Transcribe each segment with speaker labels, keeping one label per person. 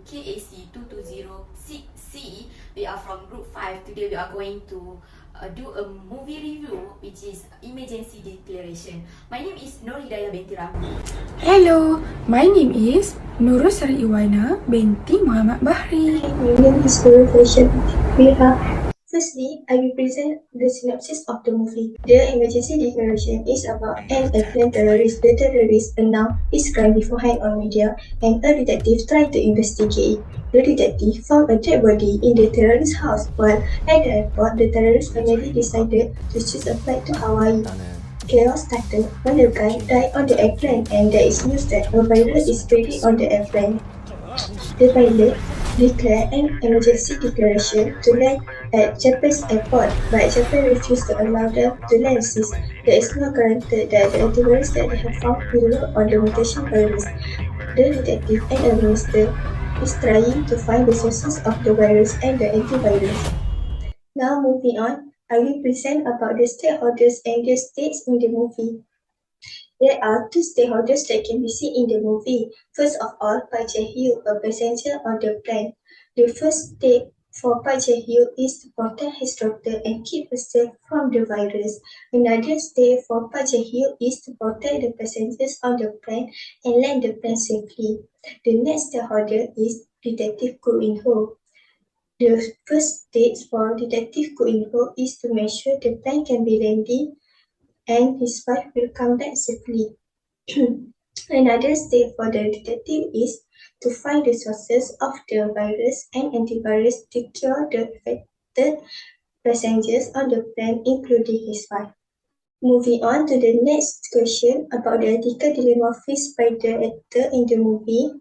Speaker 1: KAC 2206C. We are from Group 5. Today we are going to do a movie review, which is Emergency Declaration. My name is Nurhidayah binti Ramli.
Speaker 2: Hello, my name is Nurul Iwana, binti Mohamad Bahri.
Speaker 3: My name is Nurul Farisha, Pewira. Firstly, I will present the synopsis of the movie. The emergency declaration is about an affluent terrorist. The terrorist announced his crime beforehand on media, and a detective tried to investigate. The detective found a dead body in the terrorist's house, while at the airport, the terrorist finally decided to choose a flight to Hawaii. Chaos started when a guy died on the airplane, and there is news that a virus is spreading on the airplane. The pilot declared an emergency declaration to land at Japan's airport, but Japan refused to allow them to land since there is no guarantee that the antivirus that they have found will work on the mutation virus. The detective and a minister is trying to find the sources of the virus and the antivirus. Now moving on, I will present about the stakeholders and the states in the movie. There are two stakeholders that can be seen in the movie. First of all, Pai Jae-hyo, a passenger on the plane. The first step for Pai Jae-hyo is to protect his daughter and keep herself from the virus. Another step for Pai Jae-hyo is to protect the passengers on the plane and land the plane safely. The next stakeholder is Detective Ko In-ho. The first step for Detective Ko In-ho is to make sure the plane can be landed and his wife will come back safely. Another step for the detective is to find the sources of the virus and antivirus to cure the affected passengers on the plane, including his wife. Moving on to the next question about the ethical dilemma faced by the actor in the movie.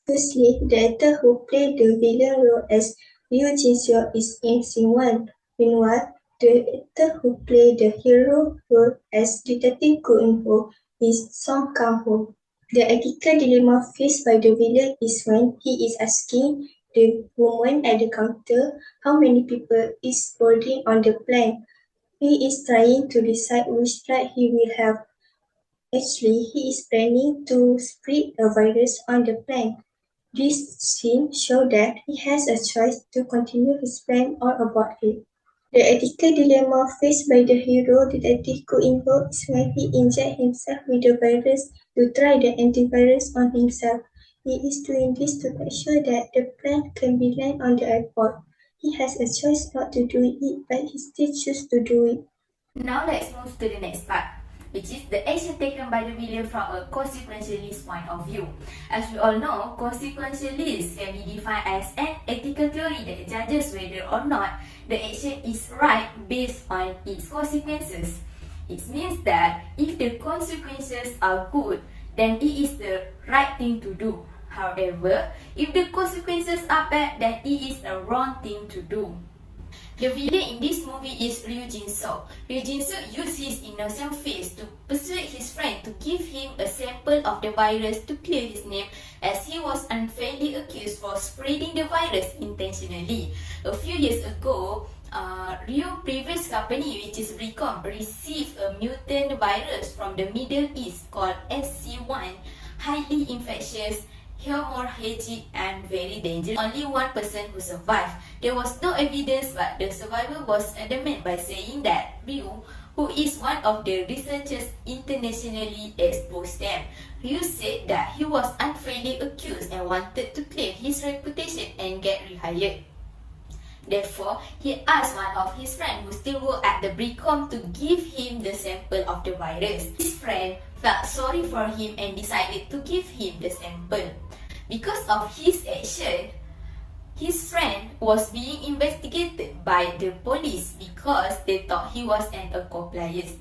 Speaker 3: Firstly, the actor who played the villain role as Ryu Jin-seo is in scene 1. Meanwhile, the actor who played the hero role as Detective Ko In-ho is Song Kang-ho. The ethical dilemma faced by the villain is when he is asking the woman at the counter how many people is boarding on the plane. He is trying to decide which flight he will have. Actually, he is planning to spread a virus on the plane. This scene shows that he has a choice to continue his plan or abort it. The ethical dilemma faced by the hero, Detective Ko In-ho, is when he injects himself with the virus to try the antivirus on himself. He is doing this to make sure that the plane can be landed on the airport. He has a choice not to do it, but he still chooses to do it.
Speaker 1: Now let's move to the next part, which is the action taken by the villain from a consequentialist point of view. As we all know, consequentialist can be defined as an ethical theory that judges whether or not the action is right based on its consequences. It means that if the consequences are good, then it is the right thing to do. However, if the consequences are bad, then it is the wrong thing to do. The villain in this movie is Ryu Jin-seo. Ryu Jin-seo used his innocent face to persuade his friend to give him a sample of the virus to clear his name, as he was unfairly accused for spreading the virus intentionally. A few years ago, Ryu's previous company, which is Recom, received a mutant virus from the Middle East called SC1, highly infectious, hemorrhagic and very dangerous. Only one person who survived. There was no evidence, but the survivor was adamant by saying that Ryu, who is one of the researchers, internationally exposed them. Ryu said that he was unfairly accused and wanted to clear his reputation and get rehired. Therefore, he asked one of his friends who still worked at the Bricom to give him the sample of the virus. His friend felt sorry for him and decided to give him the sample. Because of his action, his friend was being investigated by the police because they thought he was an accomplice.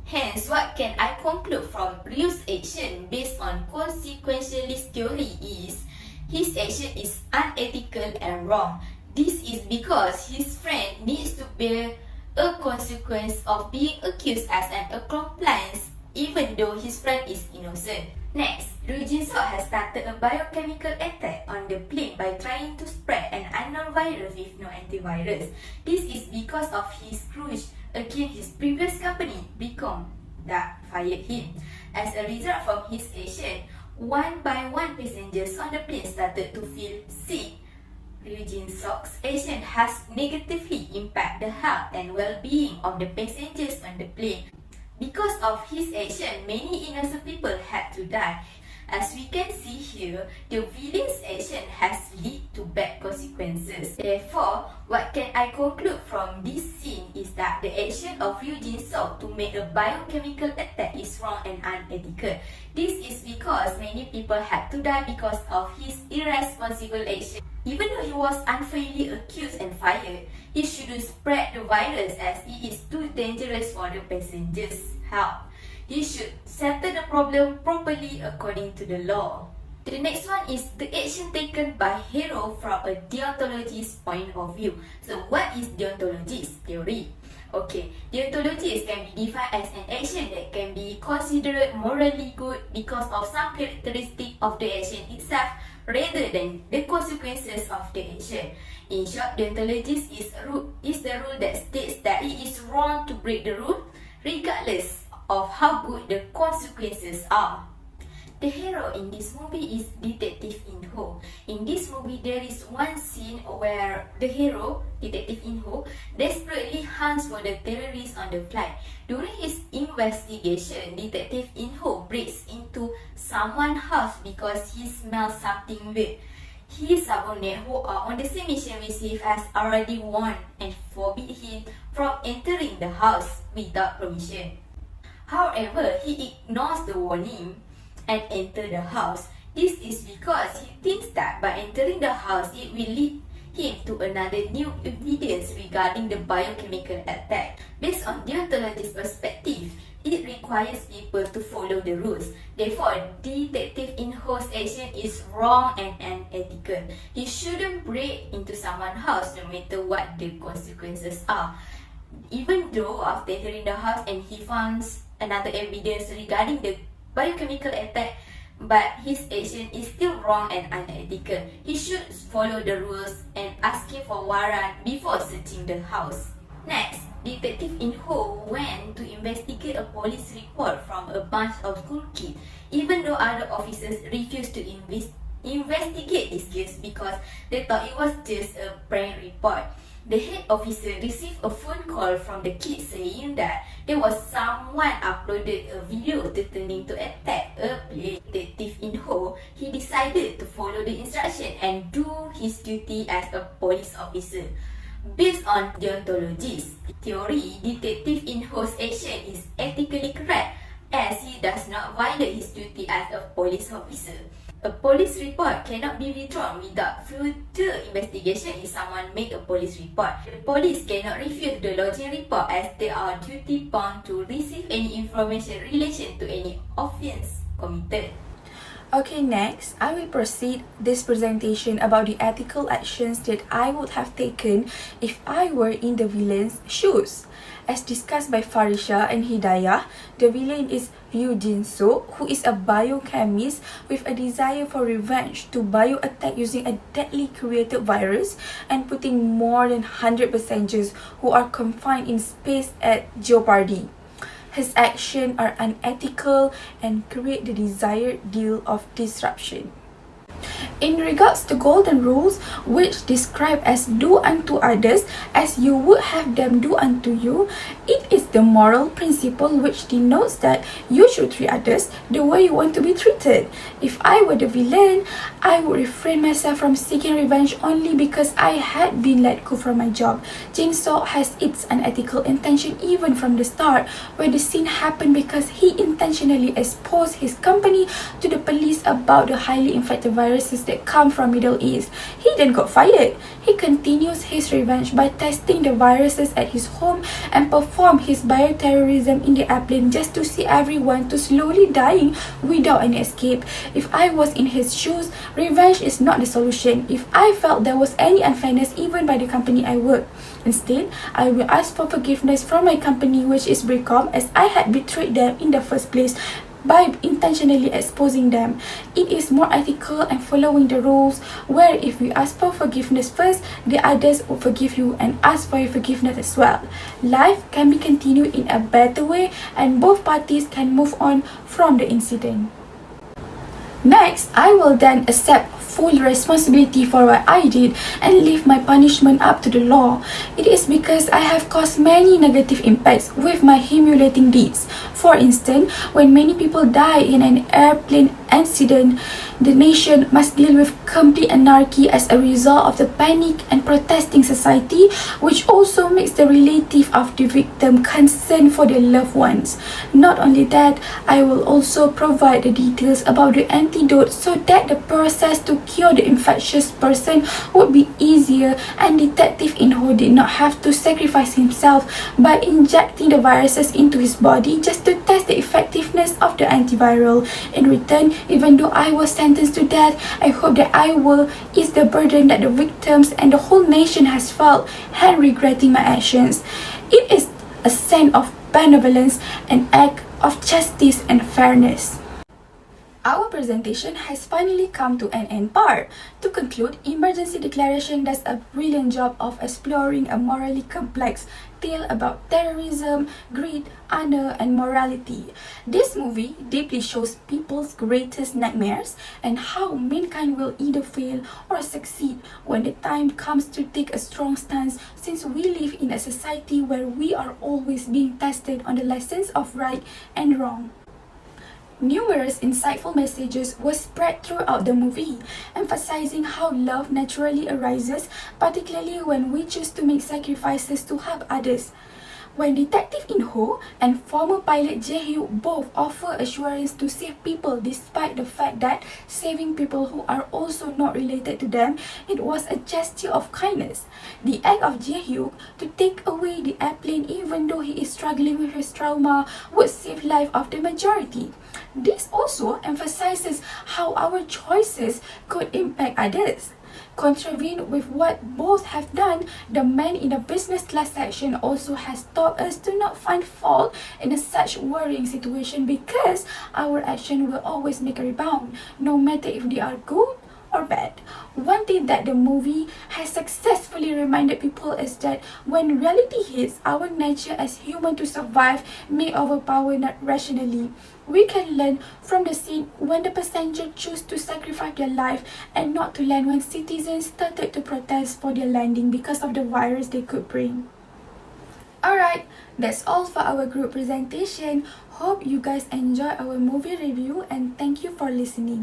Speaker 1: Hence, what can I conclude from Ryu's action based on consequentialist theory is his action is unethical and wrong. This is because his friend needs to bear a consequence of being accused as an accomplice even though his friend is innocent. Next, Ryu Jin-seo has started a biochemical attack on the plane by trying to spread an unknown virus with no antivirus. This is because of his grudge against his previous company, Bricom, that fired him. As a result from his action, One by one, passengers on the plane started to feel sick. Ryu Jin-sok's action has negatively impacted the health and well-being of the passengers on the plane. Because of his action, many innocent people had to die. As we can see here, the villain's action has led to bad consequences. Therefore, what can I conclude from this scene is that the action of Ryu Jin-sok to make a biochemical attack is wrong and unethical. This is because many people had to die because of his irresponsible action. Even though he was unfairly accused and fired, he shouldn't spread the virus as it is too dangerous for the passengers' health. He should settle the problem properly according to the law. The next one is the action taken by hero from a deontologist point of view. So what is deontologist theory? Okay, deontologist can be defined as an action that can be considered morally good because of some characteristic of the action itself rather than the consequences of the action. In short, deontologist is the rule that states that it is wrong to break the rule regardless of how good the consequences are. The hero in this movie is Detective In-ho. In this movie, there is one scene where the hero, Detective In-ho, desperately hunts for the terrorists on the flight. During his investigation, Detective In-ho breaks into someone's house because he smells something weird. His subordinate who are on the same mission receive has already warned and forbid him from entering the house without permission. However, he ignores the warning and enters the house. This is because he thinks that by entering the house, it will lead him to another new evidence regarding the biochemical attack. Based on deontologist's perspective, it requires people to follow the rules. Therefore, Detective In-ho's action is wrong and unethical. He shouldn't break into someone's house no matter what the consequences are. Even though after entering the house and he finds another evidence regarding the biochemical attack, but his action is still wrong and unethical. He should follow the rules and asking for warrant before searching the house. Next, Detective In-ho went to investigate a police report from a bunch of school kids, even though other officers refused to investigate this case because they thought it was just a prank report. The head officer received a phone call from the kids saying that there was someone uploaded a video threatening to attack a plane. Detective In-ho, he decided to follow the instruction and do his duty as a police officer. Based on deontologist theory, Detective In-ho's action is ethically correct as he does not violate his duty as a police officer. A police report cannot be withdrawn without further investigation if someone make a police report. The police cannot refuse the lodging report as they are duty bound to receive any information in relation to any offence committed.
Speaker 2: Okay, next, I will proceed this presentation about the ethical actions that I would have taken if I were in the villain's shoes. As discussed by Farisha and Hidayah, the villain is Ryu Jin-sok, who is a biochemist with a desire for revenge to bio-attack using a deadly created virus and putting more than 100 passengers who are confined in space at jeopardy. His actions are unethical and create the desired deal of disruption. In regards to golden rules, which describe as do unto others as you would have them do unto you, it is the moral principle which denotes that you should treat others the way you want to be treated. If I were the villain, I would refrain myself from seeking revenge only because I had been let go from my job. Jin-sok has its unethical intention even from the start, where the scene happened because he intentionally exposed his company to the police about the highly infected viruses that come from Middle East. He then got fired. He continues his revenge by testing the viruses at his home and perform his bioterrorism in the airplane just to see everyone to slowly dying without any escape. If I was in his shoes, revenge is not the solution if I felt there was any unfairness even by the company I work. Instead, I will ask for forgiveness from my company, which is Bricom, as I had betrayed them in the first place by intentionally exposing them. It is more ethical and following the rules, where if you ask for forgiveness first, the others will forgive you and ask for your forgiveness as well. Life can be continued in a better way and both parties can move on from the incident. Next, I will then accept full responsibility for what I did and leave my punishment up to the law. It is because I have caused many negative impacts with my humiliating deeds. For instance, when many people die in an airplane accident, the nation must deal with complete anarchy as a result of the panic and protesting society, which also makes the relative of the victim concerned for their loved ones. Not only that, I will also provide the details about the antidote so that the process to cure the infectious person would be easier, and Detective Inho did not have to sacrifice himself by injecting the viruses into his body just to test the effectiveness of the antiviral. In return, even though I was sentenced to death, I hope that I will ease the burden that the victims and the whole nation has felt and regretting my actions. It is a sign of benevolence, an act of justice and fairness. Our presentation has finally come to an end part. To conclude, Emergency Declaration does a brilliant job of exploring a morally complex tale about terrorism, greed, honor, and morality. This movie deeply shows people's greatest nightmares and how mankind will either fail or succeed when the time comes to take a strong stance, since we live in a society where we are always being tested on the lessons of right and wrong. Numerous insightful messages were spread throughout the movie, emphasizing how love naturally arises, particularly when we choose to make sacrifices to help others. When Detective Inho and former pilot Jae-hyuk both offer assurance to save people despite the fact that saving people who are also not related to them, it was a gesture of kindness. The act of Jae-hyuk to take away the airplane even though he is struggling with his trauma would save life of the majority. This also emphasizes how our choices could impact others. Contravened with what both have done, the man in the business class section also has taught us to not find fault in a such worrying situation, because our action will always make a rebound, no matter if they are good or bad. One thing that the movie has successfully reminded people is that when reality hits, our nature as human to survive may overpower not rationally. We can learn from the scene when the passenger chose to sacrifice their life and not to land when citizens started to protest for their landing because of the virus they could bring. Alright, that's all for our group presentation. Hope you guys enjoy our movie review and thank you for listening.